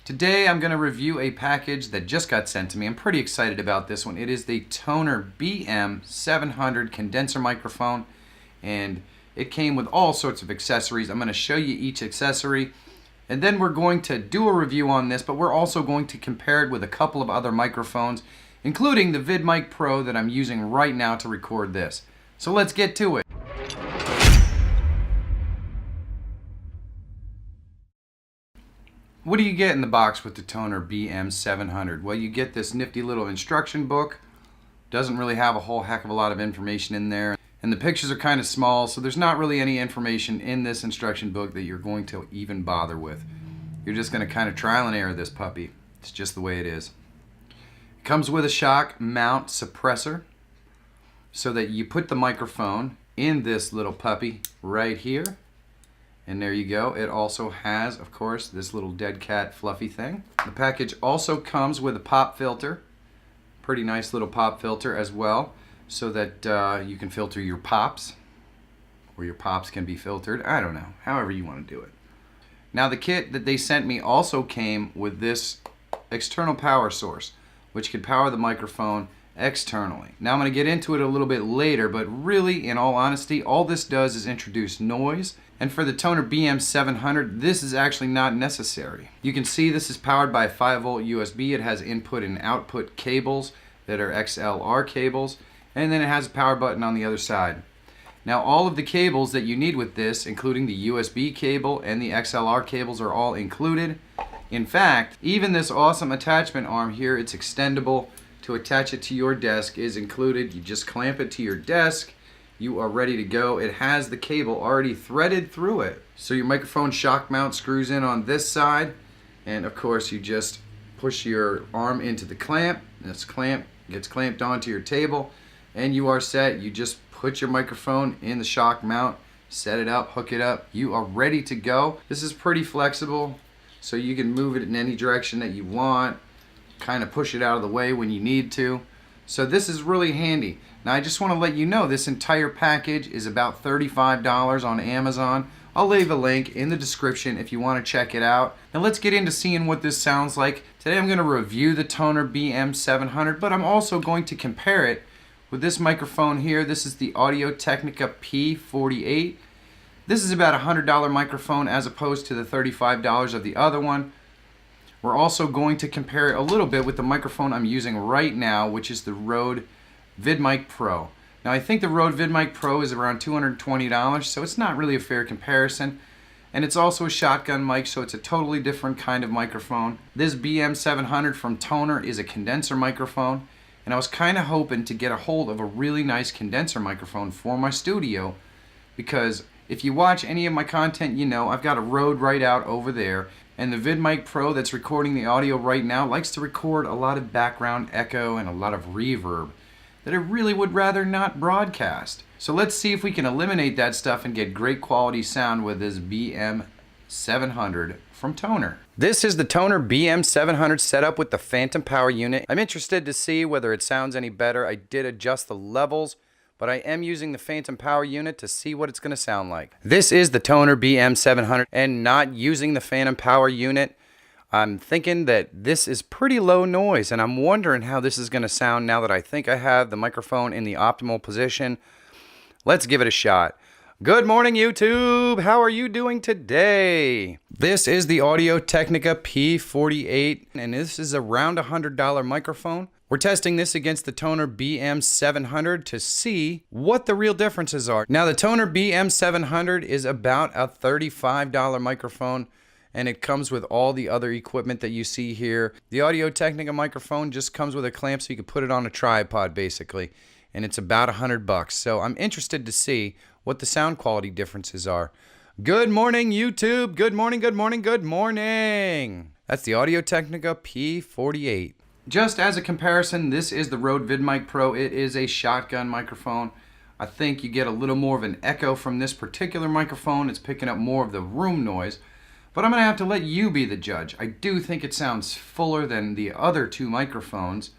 Today I'm going to review a package that just got sent to me. I'm pretty excited about this one. It is the Tonor BM 700 condenser microphone, and it came with all sorts of accessories. I'm going to show you each accessory, and then we're going to do a review on this, but we're also going to compare it with a couple of other microphones, including the VidMic Pro that I'm using right now to record this. So let's get to it. What do you get in the box with the Tonor BM 700? Well, you get this nifty little instruction book. Doesn't really have a whole heck of a lot of information in there. And the pictures are kind of small, so there's not really any information in this instruction book that you're going to even bother with. You're just going to kind of trial and error this puppy. It's just the way it is. It comes with a shock mount suppressor so that you put the microphone in this little puppy right here. And there you go. It also has, of course, this little dead cat fluffy thing. The package also comes with a pop filter. Pretty nice little pop filter as well, so that you can filter your pops, or your pops can be filtered. I don't know, however you want to do it. Now the kit that they sent me also came with this external power source, which can power the microphone externally. Now I'm going to get into it a little bit later, but really, in all honesty, all this does is introduce noise. And for the Tonor BM 700, this is actually not necessary. You can see this is powered by a 5-volt USB. It has input and output cables that are XLR cables, and then it has a power button on the other side. Now all of the cables that you need with this, including the USB cable and the XLR cables, are all included. In fact, even this awesome attachment arm here, it's extendable. To attach it to your desk is included. You just clamp it to your desk. You are ready to go. It has the cable already threaded through it. So your microphone shock mount screws in on this side, and of course you just push your arm into the clamp. This clamp gets clamped onto your table, and you are set. You just put your microphone in the shock mount, set it up, hook it up. You are ready to go. This is pretty flexible, so you can move it in any direction that you want, kind of push it out of the way when you need to. So this is really handy. Now I just want to let you know this entire package is about $35 on Amazon. I'll leave a link in the description if you want to check it out. Now let's get into seeing what this sounds like. Today I'm going to review the Tonor BM 700, but I'm also going to compare it with this microphone here. This is the Audio-Technica P48. This is about a $100 microphone as opposed to the $35 of the other one. We're also going to compare it a little bit with the microphone I'm using right now, which is the Rode VidMic Pro. Now I think the Rode VidMic Pro is around $220, so it's not really a fair comparison. And it's also a shotgun mic, so it's a totally different kind of microphone. This BM 700 from Tonor is a condenser microphone, and I was kind of hoping to get a hold of a really nice condenser microphone for my studio, because if you watch any of my content, you know I've got a Rode right out over there. And the VidMic Pro that's recording the audio right now likes to record a lot of background echo and a lot of reverb that I really would rather not broadcast. So let's see if we can eliminate that stuff and get great quality sound with this BM 700 from Tonor. This is the Tonor BM 700 setup with the phantom power unit. I'm interested to see whether it sounds any better. I did adjust the levels, but I am using the phantom power unit to see what it's going to sound like. This is the Tonor BM 700, and not using the phantom power unit, I'm thinking that this is pretty low noise, and I'm wondering how this is going to sound now that I think I have the microphone in the optimal position. Let's give it a shot. Good morning, YouTube. How are you doing today? This is the Audio-Technica P48, and this is around a $100 microphone. We're testing this against the Tonor BM 700 to see what the real differences are. Now the Tonor BM 700 is about a $35 microphone, and it comes with all the other equipment that you see here. The Audio-Technica microphone just comes with a clamp so you can put it on a tripod basically, and it's about $100. So I'm interested to see what the sound quality differences are. Good morning, YouTube. Good morning, good morning, good morning. That's the Audio-Technica P48. Just as a comparison, this is the Rode VidMic Pro. It is a shotgun microphone. I think you get a little more of an echo from this particular microphone. It's picking up more of the room noise, but I'm going to have to let you be the judge. I do think it sounds fuller than the other two microphones,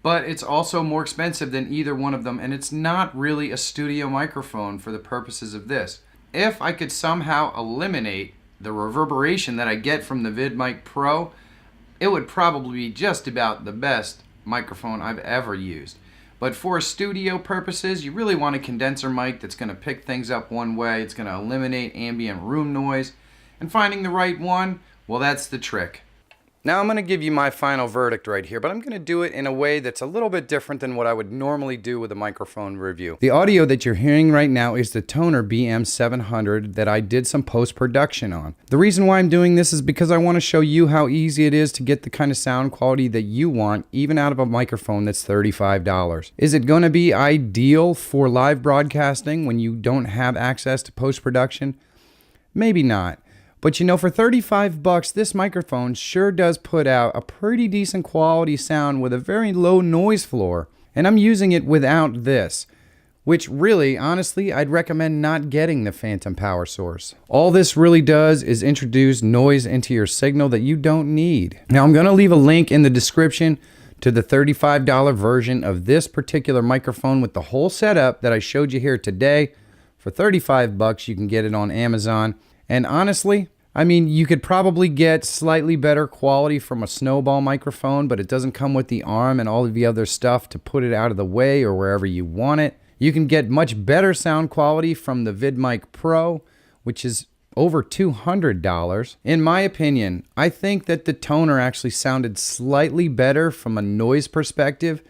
but it's also more expensive than either one of them, and it's not really a studio microphone for the purposes of this. If I could somehow eliminate the reverberation that I get from the VidMic Pro, it would probably be just about the best microphone I've ever used. But for studio purposes, you really want a condenser mic that's going to pick things up one way. It's going to eliminate ambient room noise. And finding the right one, well, that's the trick. Now I'm going to give you my final verdict right here, but I'm going to do it in a way that's a little bit different than what I would normally do with a microphone review. The audio that you're hearing right now is the Tonor BM 700 that I did some post-production on. The reason why I'm doing this is because I want to show you how easy it is to get the kind of sound quality that you want, even out of a microphone that's $35. Is it going to be ideal for live broadcasting when you don't have access to post-production? Maybe not. But you know, for 35 bucks, this microphone sure does put out a pretty decent quality sound with a very low noise floor. And I'm using it without this, which really, honestly, I'd recommend not getting the phantom power source. All this really does is introduce noise into your signal that you don't need. Now, I'm going to leave a link in the description to the $35 version of this particular microphone with the whole setup that I showed you here today. For 35 bucks, you can get it on Amazon. And honestly, I mean, you could probably get slightly better quality from a snowball microphone, but it doesn't come with the arm and all of the other stuff to put it out of the way or wherever you want it. You can get much better sound quality from the VidMic Pro, which is over $200. In my opinion, I think that the Tonor actually sounded slightly better from a noise perspective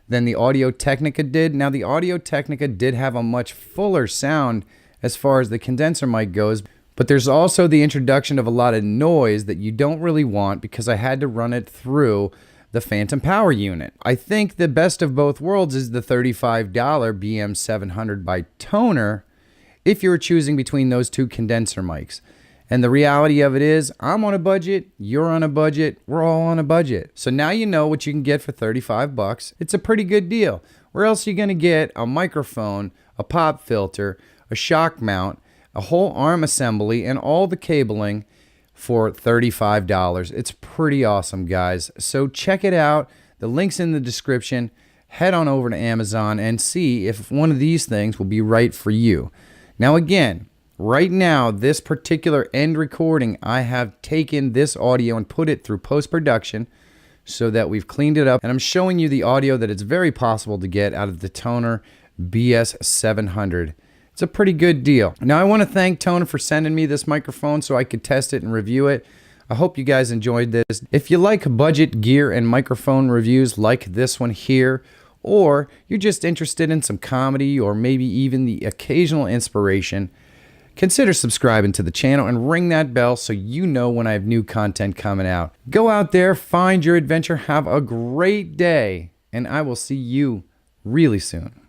than the Audio-Technica did. Now, the Audio-Technica did have a much fuller sound as far as the condenser mic goes, but there's also the introduction of a lot of noise that you don't really want because I had to run it through the phantom power unit. I think the best of both worlds is the $35 BM 700 by Tonor if you're choosing between those two condenser mics. And the reality of it is, I'm on a budget, you're on a budget, we're all on a budget. So now you know what you can get for 35 bucks. It's a pretty good deal. Where else are you going to get a microphone, a pop filter, a shock mount, a whole arm assembly, and all the cabling for $35. It's pretty awesome, guys. So check it out. The link's in the description. Head on over to Amazon and see if one of these things will be right for you. Now again, right now, this particular end recording, I have taken this audio and put it through post-production so that we've cleaned it up. And I'm showing you the audio that it's very possible to get out of the Tonor BS 700. It's a pretty good deal. Now, I want to thank Tonor for sending me this microphone so I could test it and review it. I hope you guys enjoyed this. If you like budget gear and microphone reviews like this one here, or you're just interested in some comedy or maybe even the occasional inspiration, consider subscribing to the channel and ring that bell so you know when I have new content coming out. Go out there, find your adventure, have a great day, and I will see you really soon.